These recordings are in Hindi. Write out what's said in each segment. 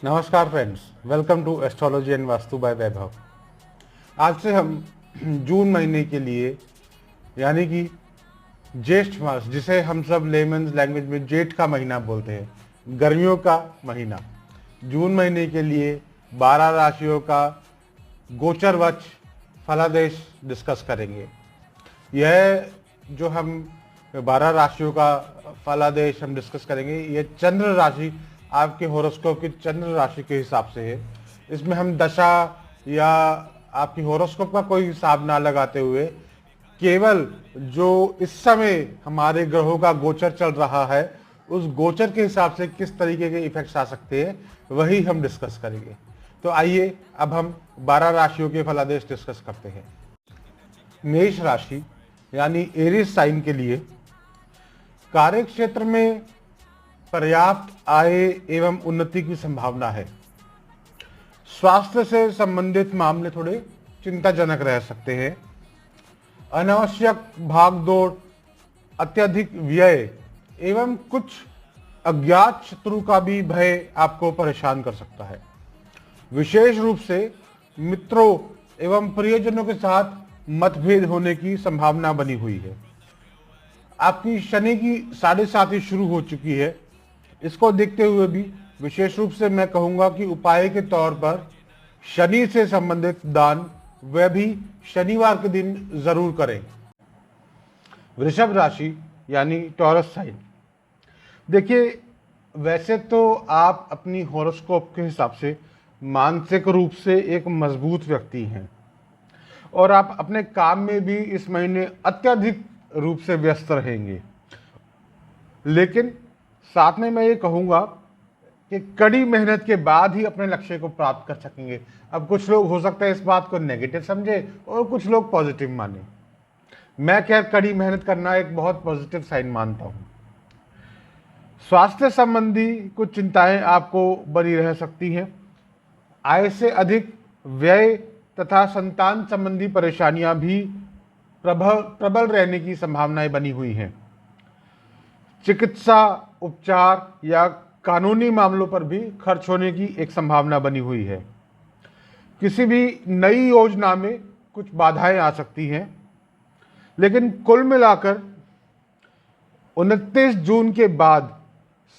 नमस्कार friends, welcome to astrology and Vastu by Vaibhav. आज से हम जून महीने के लिए यानी कि ज्येष्ठ मास, जिसे हम सब लेमन लैंग्वेज में जेठ का महीना बोलते हैं, गर्मियों का महीना, जून महीने के लिए 12 राशियों का गोचरवच फलादेश डिस्कस करेंगे। यह जो हम 12 राशियों का फलादेश हम डिस्कस करेंगे, यह चंद्र राशि, आपके होरोस्कोप की चंद्र राशि के हिसाब से है। इसमें हम दशा या आपकी होरोस्कोप का कोई हिसाब ना लगाते हुए केवल जो इस समय हमारे ग्रहों का गोचर चल रहा है, उस गोचर के हिसाब से किस तरीके के इफेक्ट्स आ सकते हैं वही हम डिस्कस करेंगे। तो आइए अब हम 12 राशियों के फलादेश डिस्कस करते हैं। मेष राशि यानी एरीज साइन के लिए कार्य क्षेत्र में पर्याप्त आय एवं उन्नति की संभावना है। स्वास्थ्य से संबंधित मामले थोड़े चिंताजनक रह सकते हैं। अनावश्यक भागदौड़, अत्यधिक व्यय एवं कुछ अज्ञात शत्रु का भी भय आपको परेशान कर सकता है। विशेष रूप से मित्रों एवं प्रियजनों के साथ मतभेद होने की संभावना बनी हुई है। आपकी शनि की 7.5 शुरू हो चुकी है। इसको देखते हुए भी विशेष रूप से मैं कहूंगा कि उपाय के तौर पर शनि से संबंधित दान वह भी शनिवार के दिन जरूर करें। वृषभ राशि यानी टॉरस साइन, देखिए वैसे तो आप अपनी हॉरोस्कोप के हिसाब से मानसिक रूप से एक मजबूत व्यक्ति हैं और आप अपने काम में भी इस महीने अत्यधिक रूप से व्यस्त रहेंगे। लेकिन साथ में मैं ये कहूँगा कि कड़ी मेहनत के बाद ही अपने लक्ष्य को प्राप्त कर सकेंगे। अब कुछ लोग हो सकता है इस बात को नेगेटिव समझे और कुछ लोग पॉजिटिव माने। मैं खैर कड़ी मेहनत करना एक बहुत पॉजिटिव साइन मानता हूँ। स्वास्थ्य संबंधी कुछ चिंताएं आपको बनी रह सकती हैं। आय से अधिक व्यय तथा संतान संबंधी परेशानियां भी प्रबल रहने की संभावनाएं बनी हुई हैं। चिकित्सा उपचार या कानूनी मामलों पर भी खर्च होने की एक संभावना बनी हुई है। किसी भी नई योजना में कुछ बाधाएं आ सकती हैं, लेकिन कुल मिलाकर 29 जून के बाद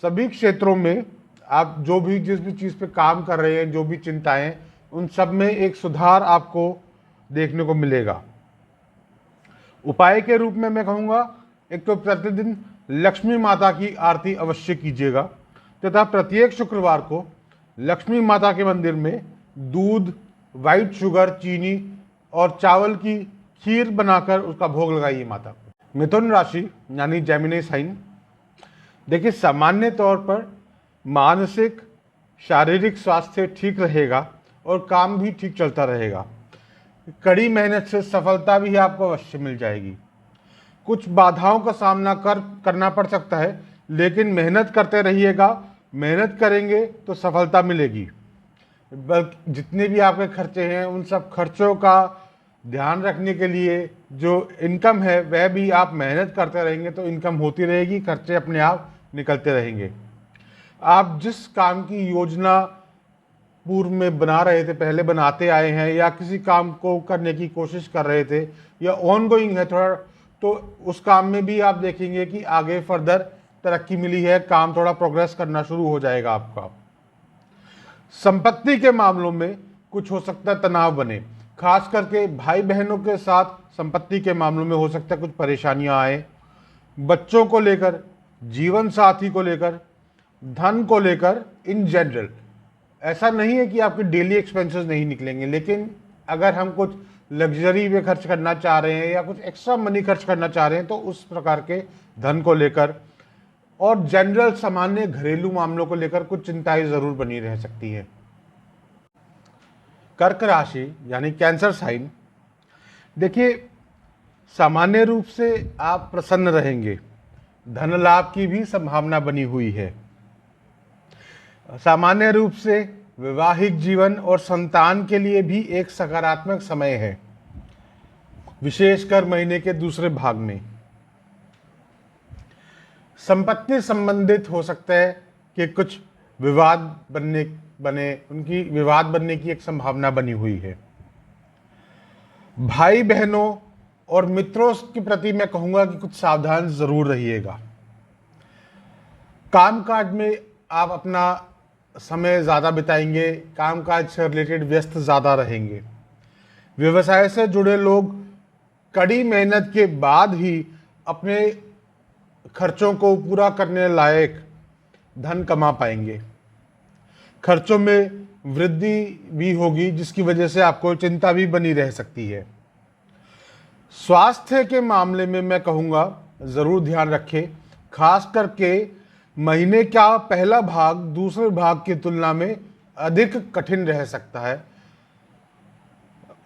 सभी क्षेत्रों में आप जो भी जिस भी चीज़ पे काम कर रहे हैं, जो भी चिंताएं, उन सब में एक सुधार आपको देखने को मिलेगा। उपाय के रूप में मैं कहूँगा, एक तो प्रतिदिन लक्ष्मी माता की आरती अवश्य कीजिएगा तथा प्रत्येक शुक्रवार को लक्ष्मी माता के मंदिर में दूध, व्हाइट शुगर, चीनी और चावल की खीर बनाकर उसका भोग लगाइए माता को। मिथुन राशि यानी जेमिनी साइन, देखिए सामान्य तौर पर मानसिक शारीरिक स्वास्थ्य ठीक रहेगा और काम भी ठीक चलता रहेगा। कड़ी मेहनत से सफलता भी आपको अवश्य मिल जाएगी। कुछ बाधाओं का सामना करना पड़ सकता है, लेकिन मेहनत करते रहिएगा। मेहनत करेंगे तो सफलता मिलेगी। बल्कि जितने भी आपके खर्चे हैं, उन सब खर्चों का ध्यान रखने के लिए जो इनकम है वह भी आप मेहनत करते रहेंगे तो इनकम होती रहेगी, खर्चे अपने आप निकलते रहेंगे। आप जिस काम की योजना पूर्व में बना रहे थे, पहले बनाते आए हैं, या किसी काम को करने की कोशिश कर रहे थे या ऑन गोइंग है थोड़ा, तो उस काम में भी आप देखेंगे कि आगे फर्दर तरक्की मिली है, काम थोड़ा प्रोग्रेस करना शुरू हो जाएगा आपका। संपत्ति के मामलों में कुछ हो सकता है तनाव बने, खास करके भाई बहनों के साथ संपत्ति के मामलों में हो सकता है कुछ परेशानियां आए। बच्चों को लेकर, जीवन साथी को लेकर, धन को लेकर, इन जनरल ऐसा नहीं है कि आपके डेली एक्सपेंसेस नहीं निकलेंगे, लेकिन अगर हम कुछ लग्जरी में खर्च करना चाह रहे हैं या कुछ एक्स्ट्रा मनी खर्च करना चाह रहे हैं तो उस प्रकार के धन को लेकर और जनरल सामान्य घरेलू मामलों को लेकर कुछ चिंताएं जरूर बनी रह सकती हैं। कर्क राशि यानी कैंसर साइन, देखिए सामान्य रूप से आप प्रसन्न रहेंगे। धन लाभ की भी संभावना बनी हुई है। सामान्य रूप से वैवाहिक जीवन और संतान के लिए भी एक सकारात्मक समय है, विशेषकर महीने के दूसरे भाग में। संपत्ति संबंधित हो सकता है कि कुछ उनकी विवाद बनने की एक संभावना बनी हुई है। भाई बहनों और मित्रों के प्रति मैं कहूंगा कि कुछ सावधान जरूर रहिएगा। कामकाज में आप अपना समय ज़्यादा बिताएंगे, कामकाज से रिलेटेड व्यस्त ज़्यादा रहेंगे। व्यवसाय से जुड़े लोग कड़ी मेहनत के बाद ही अपने खर्चों को पूरा करने लायक धन कमा पाएंगे। खर्चों में वृद्धि भी होगी, जिसकी वजह से आपको चिंता भी बनी रह सकती है। स्वास्थ्य के मामले में मैं कहूँगा ज़रूर ध्यान रखें, खास करके महीने का पहला भाग दूसरे भाग की तुलना में अधिक कठिन रह सकता है।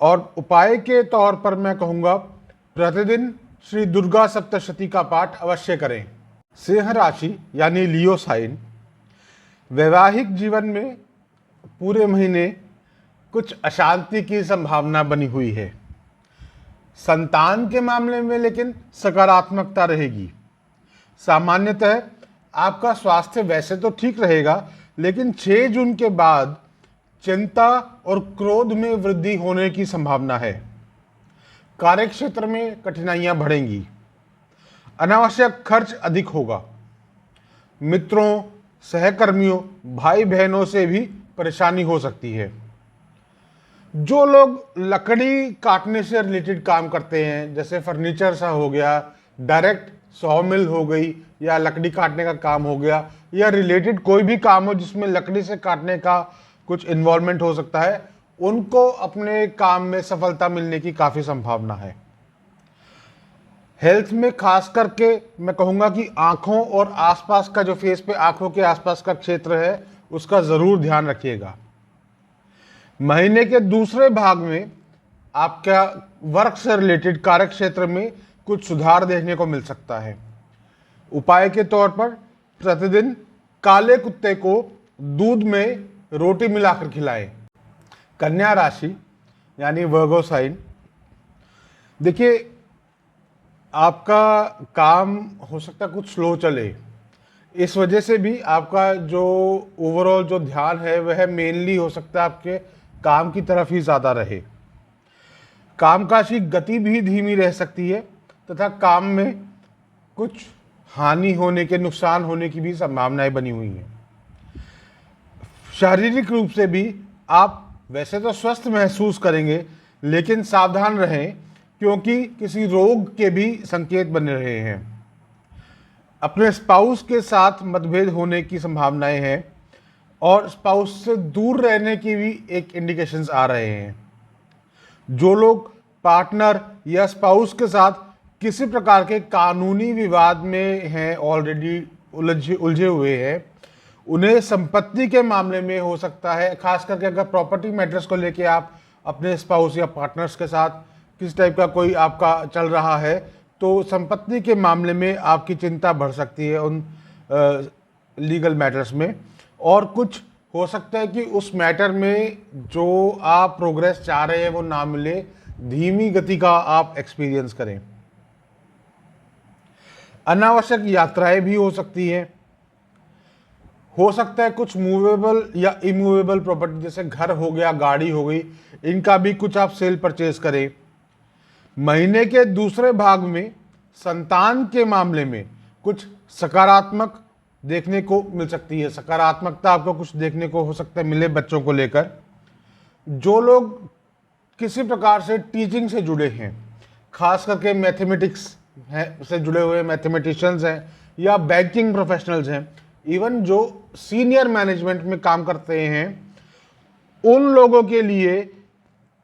और उपाय के तौर पर मैं कहूँगा प्रतिदिन श्री दुर्गा सप्तशती का पाठ अवश्य करें। सिंह राशि यानी लियो साइन, वैवाहिक जीवन में पूरे महीने कुछ अशांति की संभावना बनी हुई है। संतान के मामले में लेकिन सकारात्मकता रहेगी। सामान्यतः आपका स्वास्थ्य वैसे तो ठीक रहेगा, लेकिन 6 जून के बाद चिंता और क्रोध में वृद्धि होने की संभावना है। कार्यक्षेत्र में कठिनाइयां बढ़ेंगी। अनावश्यक खर्च अधिक होगा। मित्रों, सहकर्मियों, भाई बहनों से भी परेशानी हो सकती है। जो लोग लकड़ी काटने से रिलेटेड काम करते हैं, जैसे फर्नीचर सा हो गया, डायरेक्ट सॉमिल हो गई, या लकड़ी काटने का काम हो गया, या रिलेटेड कोई भी काम हो जिसमें लकड़ी से काटने का कुछ इन्वॉल्वमेंट हो सकता है, उनको अपने काम में सफलता मिलने की काफ़ी संभावना है। हेल्थ में खास करके मैं कहूँगा कि आँखों और आसपास का जो फेस पे आँखों के आसपास का क्षेत्र है, उसका ज़रूर ध्यान रखिएगा। महीने के दूसरे भाग में आपका वर्क से रिलेटेड कार्य क्षेत्र में कुछ सुधार देखने को मिल सकता है। उपाय के तौर पर प्रतिदिन काले कुत्ते को दूध में रोटी मिलाकर खिलाएं। कन्या राशि यानी वर्गो साइन, देखिए आपका काम हो सकता है कुछ स्लो चले, इस वजह से भी आपका जो ओवरऑल जो ध्यान है वह मेनली हो सकता है आपके काम की तरफ ही ज़्यादा रहे। कामकाज की गति भी धीमी रह सकती है तथा काम में कुछ हानि होने के, नुकसान होने की भी संभावनाएं बनी हुई हैं। शारीरिक रूप से भी आप वैसे तो स्वस्थ महसूस करेंगे, लेकिन सावधान रहें क्योंकि किसी रोग के भी संकेत बने रहे हैं। अपने स्पाउस के साथ मतभेद होने की संभावनाएं हैं और स्पाउस से दूर रहने की भी एक इंडिकेशंस आ रहे हैं। जो लोग पार्टनर या स्पाउस के साथ किसी प्रकार के कानूनी विवाद में हैं, ऑलरेडी उलझे हुए हैं, उन्हें संपत्ति के मामले में हो सकता है, खास करके अगर प्रॉपर्टी मैटर्स को लेके आप अपने स्पाउस या पार्टनर्स के साथ किस टाइप का कोई आपका चल रहा है, तो संपत्ति के मामले में आपकी चिंता बढ़ सकती है उन लीगल मैटर्स में। और कुछ हो सकता है कि उस मैटर में जो आप प्रोग्रेस चाह रहे हैं वो ना मिले, धीमी गति का आप एक्सपीरियंस करें। अनावश्यक यात्राएं भी हो सकती हैं। हो सकता है कुछ मूवेबल या इमूवेबल प्रॉपर्टी जैसे घर हो गया, गाड़ी हो गई, इनका भी कुछ आप सेल परचेज करें। महीने के दूसरे भाग में संतान के मामले में कुछ सकारात्मक देखने को मिल सकती है। सकारात्मकता आपको कुछ देखने को हो सकता है मिले बच्चों को लेकर। जो लोग किसी प्रकार से टीचिंग से जुड़े हैं, खास करके मैथमेटिक्स से जुड़े हुए मैथमेटिशियंस हैं या बैंकिंग प्रोफेशनल्स हैं, इवन जो सीनियर मैनेजमेंट में काम करते हैं, उन लोगों के लिए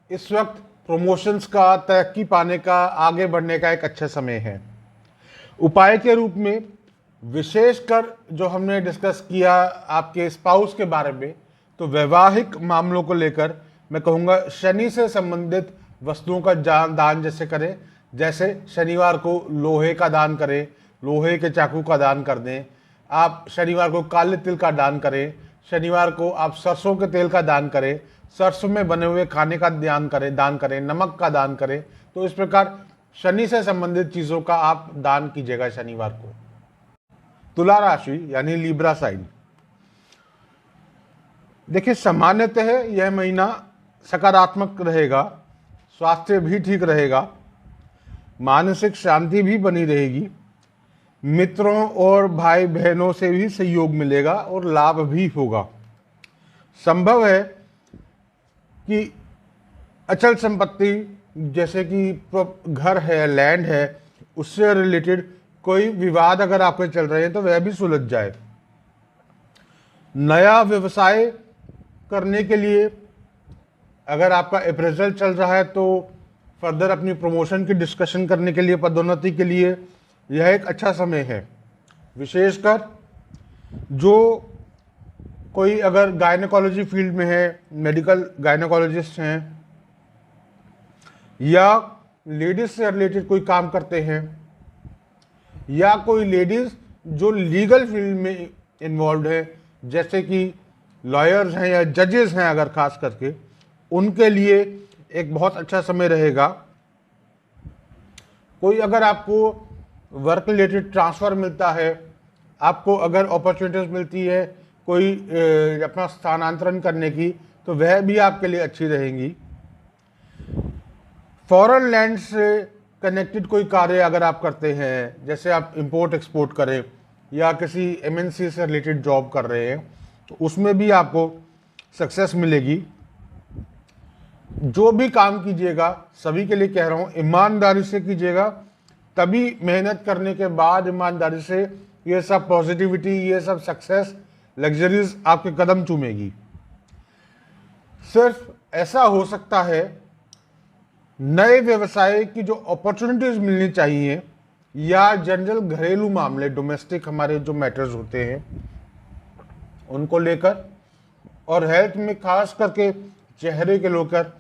इस वक्त प्रमोशंस का, तरक्की पाने का, आगे बढ़ने का एक अच्छा समय है। उपाय के रूप में विशेषकर जो हमने डिस्कस किया आपके स्पाउस के बारे में, तो वैवाहिक मामलों को लेकर मैं कहूँगा शनि से संबंधित वस्तुओं का दान जैसे करें, जैसे शनिवार को लोहे का दान करें, लोहे के चाकू का दान कर दें। आप शनिवार को काले तिल का दान करें, शनिवार को आप सरसों के तेल का दान करें, सरसों में बने हुए खाने का दान करें, नमक का दान करें। तो इस प्रकार शनि से संबंधित चीज़ों का आप दान कीजिएगा शनिवार को। तुला राशि यानी लिब्रा साइन, देखिए, सामान्यतः यह महीना सकारात्मक रहेगा, स्वास्थ्य भी ठीक रहेगा, मानसिक शांति भी बनी रहेगी, मित्रों और भाई बहनों से भी सहयोग मिलेगा और लाभ भी होगा। संभव है कि अचल संपत्ति जैसे कि घर है, लैंड है, उससे रिलेटेड कोई विवाद अगर आपके चल रहे हैं तो वह भी सुलझ जाए। नया व्यवसाय करने के लिए अगर आपका अप्रेजल चल रहा है तो फर्दर अपनी प्रमोशन की डिस्कशन करने के लिए, पदोन्नति के लिए यह एक अच्छा समय है। विशेषकर जो कोई अगर गायनेकोलॉजी फील्ड में है, मेडिकल गायनेकोलॉजिस्ट हैं, या लेडीज से रिलेटेड कोई काम करते हैं, या कोई लेडीज जो लीगल फील्ड में इन्वॉल्व है, जैसे कि लॉयर्स हैं या जजेस हैं, अगर खास करके उनके लिए एक बहुत अच्छा समय रहेगा। कोई अगर आपको वर्क रिलेटेड ट्रांसफ़र मिलता है, आपको अगर अपॉर्चुनिटीज मिलती है कोई अपना स्थानांतरण करने की, तो वह भी आपके लिए अच्छी रहेंगी। फॉरेन लैंड से कनेक्टेड कोई कार्य अगर आप करते हैं, जैसे आप इंपोर्ट एक्सपोर्ट करें या किसी एमएनसी से रिलेटेड जॉब कर रहे हैं, तो उसमें भी आपको सक्सेस मिलेगी। जो भी काम कीजिएगा, सभी के लिए कह रहा हूँ, ईमानदारी से कीजिएगा, तभी मेहनत करने के बाद ईमानदारी से ये सब पॉजिटिविटी, ये सब सक्सेस, लग्जरीज आपके कदम चूमेगी। सिर्फ ऐसा हो सकता है नए व्यवसाय की जो अपॉर्चुनिटीज मिलनी चाहिए, या जनरल घरेलू मामले, डोमेस्टिक हमारे जो मैटर्स होते हैं उनको लेकर, और हेल्थ में खास करके चेहरे के लेकर,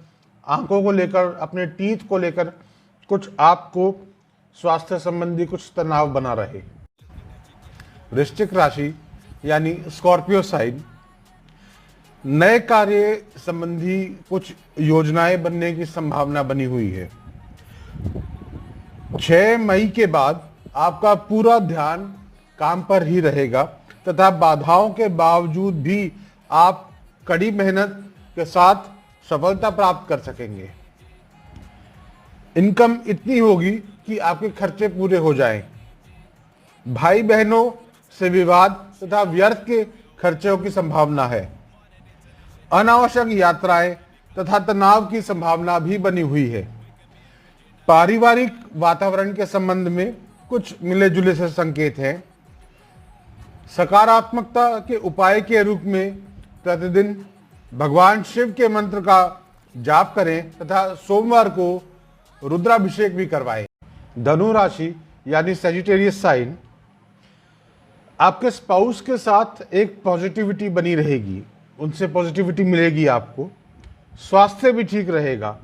आंखों को लेकर, अपने टीथ को लेकर कुछ आपको स्वास्थ्य संबंधी कुछ तनाव बना रहे। वृश्चिक राशि यानी स्कॉर्पियो साइन, नए कार्य संबंधी कुछ योजनाएं बनने की संभावना बनी हुई है। 6 मई के बाद आपका पूरा ध्यान काम पर ही रहेगा तथा बाधाओं के बावजूद भी आप कड़ी मेहनत के साथ सफलता प्राप्त कर सकेंगे। इनकम इतनी होगी कि आपके खर्चे पूरे हो जाएं। भाई बहनों से विवाद तथा व्यर्थ के खर्चों की संभावना है। अनावश्यक यात्राएं तथा तनाव की संभावना भी बनी हुई है। पारिवारिक वातावरण के संबंध में कुछ मिले जुले से संकेत हैं। सकारात्मकता के उपाय के रूप में प्रतिदिन भगवान शिव के मंत्र का जाप करें तथा सोमवार को रुद्राभिषेक भी करवाएं। धनु राशि यानी सजिटेरियस साइन, आपके स्पाउस के साथ एक पॉजिटिविटी बनी रहेगी, उनसे पॉजिटिविटी मिलेगी आपको। स्वास्थ्य भी ठीक रहेगा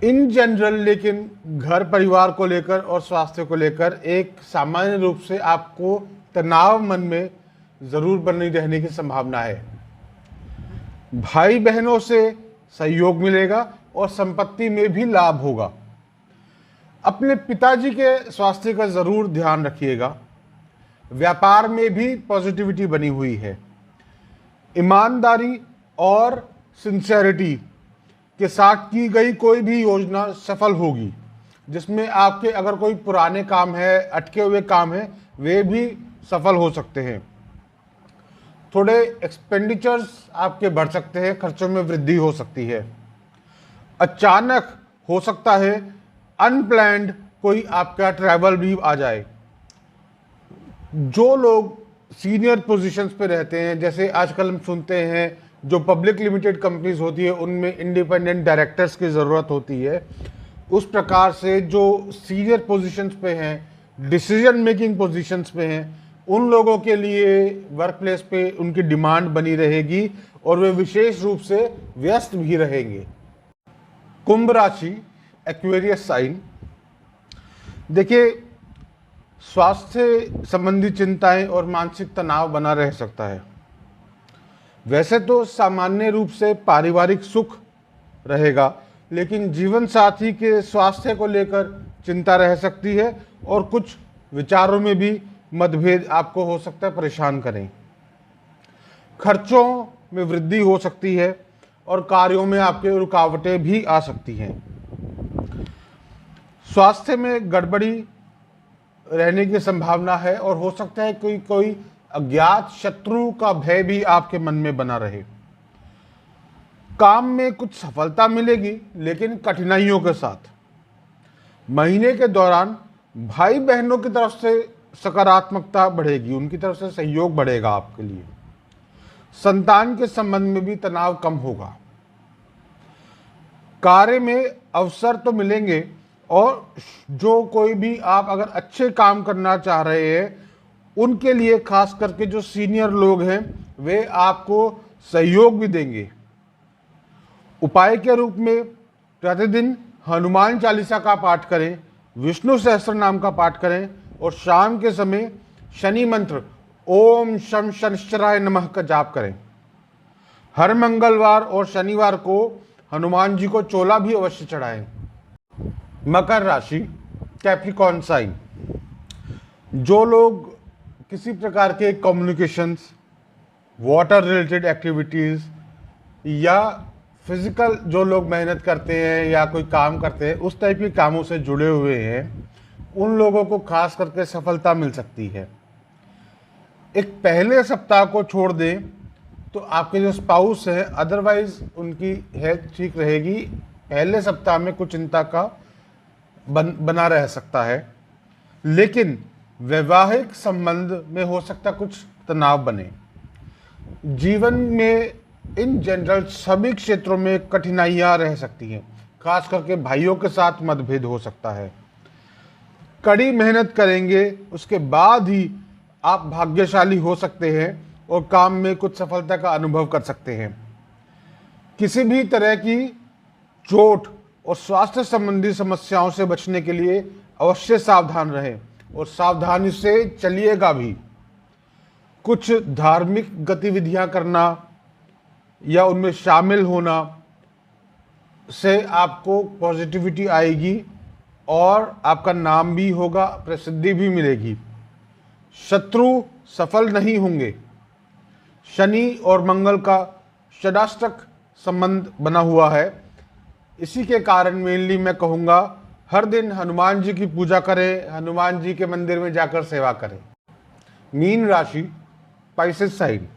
इन जनरल, लेकिन घर परिवार को लेकर और स्वास्थ्य को लेकर एक सामान्य रूप से आपको तनाव मन में जरूर बनी रहने की संभावना है। भाई बहनों से सहयोग मिलेगा और संपत्ति में भी लाभ होगा। अपने पिताजी के स्वास्थ्य का जरूर ध्यान रखिएगा। व्यापार में भी पॉजिटिविटी बनी हुई है। ईमानदारी और सिंसेरिटी के साथ की गई कोई भी योजना सफल होगी, जिसमें आपके अगर कोई पुराने काम है, अटके हुए काम है, वे भी सफल हो सकते हैं। थोड़े एक्सपेंडिचर्स आपके बढ़ सकते हैं, खर्चों में वृद्धि हो सकती है। अचानक हो सकता है अनप्लैन्ड कोई आपका ट्रैवल भी आ जाए। जो लोग सीनियर पोजीशंस पे रहते हैं, जैसे आजकल हम सुनते हैं जो पब्लिक लिमिटेड कंपनीज होती है उनमें इंडिपेंडेंट डायरेक्टर्स की ज़रूरत होती है, उस प्रकार से जो सीनियर पोजीशंस पे हैं, डिसीजन मेकिंग पोजीशंस पे हैं, उन लोगों के लिए वर्क प्लेस पे उनकी डिमांड बनी रहेगी और वे विशेष रूप से व्यस्त भी रहेंगे। कुंभ राशि एक्वेरियस साइन, देखिए स्वास्थ्य संबंधी चिंताएं और मानसिक तनाव बना रह सकता है। वैसे तो सामान्य रूप से पारिवारिक सुख रहेगा, लेकिन जीवन साथी के स्वास्थ्य को लेकर चिंता रह सकती है और कुछ विचारों में भी मतभेद आपको हो सकता है परेशान करें। खर्चों में वृद्धि हो सकती है और कार्यों में आपके रुकावटें भी आ सकती हैं। स्वास्थ्य में गड़बड़ी रहने की संभावना है और हो सकता है कोई अज्ञात शत्रु का भय भी आपके मन में बना रहे। काम में कुछ सफलता मिलेगी लेकिन कठिनाइयों के साथ। महीने के दौरान भाई बहनों की तरफ से सकारात्मकता बढ़ेगी, उनकी तरफ से सहयोग बढ़ेगा आपके लिए। संतान के संबंध में भी तनाव कम होगा। कार्य में अवसर तो मिलेंगे और जो कोई भी आप अगर अच्छे काम करना चाह रहे हैं उनके लिए खास करके जो सीनियर लोग हैं वे आपको सहयोग भी देंगे। उपाय के रूप में प्रतिदिन हनुमान चालीसा का पाठ करें, विष्णु सहस्त्र नाम का पाठ करें और शाम के समय शनि मंत्र ओम शम शनिश्चराय नमः का जाप करें। हर मंगलवार और शनिवार को हनुमान जी को चोला भी अवश्य चढ़ाएं। मकर राशि, कैप्रिकॉर्न साइन। जो लोग किसी प्रकार के कम्युनिकेशंस, वाटर रिलेटेड एक्टिविटीज़ या फिजिकल जो लोग मेहनत करते हैं या कोई काम करते हैं उस टाइप के कामों से जुड़े हुए हैं, उन लोगों को खास करके सफलता मिल सकती है। एक पहले सप्ताह को छोड़ दें तो आपके जो स्पाउस हैं अदरवाइज उनकी हेल्थ ठीक रहेगी। पहले सप्ताह में कुछ चिंता का बना रह सकता है, लेकिन वैवाहिक संबंध में हो सकता कुछ तनाव बने। जीवन में इन जनरल सभी क्षेत्रों में कठिनाइयां रह सकती हैं, खास करके भाइयों के साथ मतभेद हो सकता है। कड़ी मेहनत करेंगे उसके बाद ही आप भाग्यशाली हो सकते हैं और काम में कुछ सफलता का अनुभव कर सकते हैं। किसी भी तरह की चोट और स्वास्थ्य संबंधी समस्याओं से बचने के लिए अवश्य सावधान रहें और सावधानी से चलिएगा भी। कुछ धार्मिक गतिविधियां करना या उनमें शामिल होना से आपको पॉजिटिविटी आएगी और आपका नाम भी होगा, प्रसिद्धि भी मिलेगी। शत्रु सफल नहीं होंगे। शनि और मंगल का षडाष्टक संबंध बना हुआ है, इसी के कारण मेनली मैं कहूँगा हर दिन हनुमान जी की पूजा करें, हनुमान जी के मंदिर में जाकर सेवा करें। मीन राशि, पाइसेस साइन।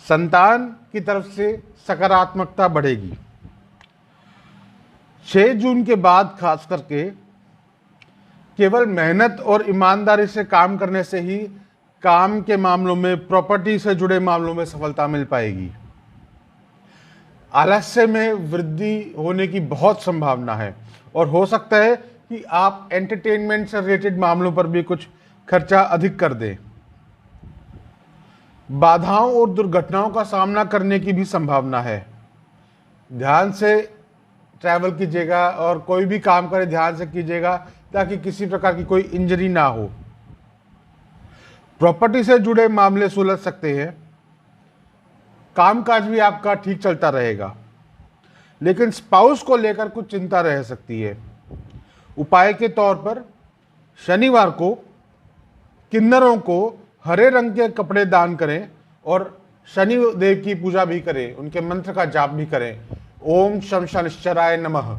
संतान की तरफ से सकारात्मकता बढ़ेगी। 6 जून के बाद खास करके केवल मेहनत और ईमानदारी से काम करने से ही काम के मामलों में, प्रॉपर्टी से जुड़े मामलों में सफलता मिल पाएगी। आलस्य में वृद्धि होने की बहुत संभावना है और हो सकता है कि आप एंटरटेनमेंट से रिलेटेड मामलों पर भी कुछ खर्चा अधिक कर दें। बाधाओं और दुर्घटनाओं का सामना करने की भी संभावना है। ध्यान से ट्रैवल कीजिएगा और कोई भी काम करें ध्यान से कीजिएगा ताकि किसी प्रकार की कोई इंजरी ना हो। प्रॉपर्टी से जुड़े मामले सुलझ सकते हैं। कामकाज भी आपका ठीक चलता रहेगा, लेकिन स्पाउस को लेकर कुछ चिंता रह सकती है। उपाय के तौर पर शनिवार को किन्नरों को हरे रंग के कपड़े दान करें और शनि देव की पूजा भी करें, उनके मंत्र का जाप भी करें। ओम शम शनिश्चराय नमः।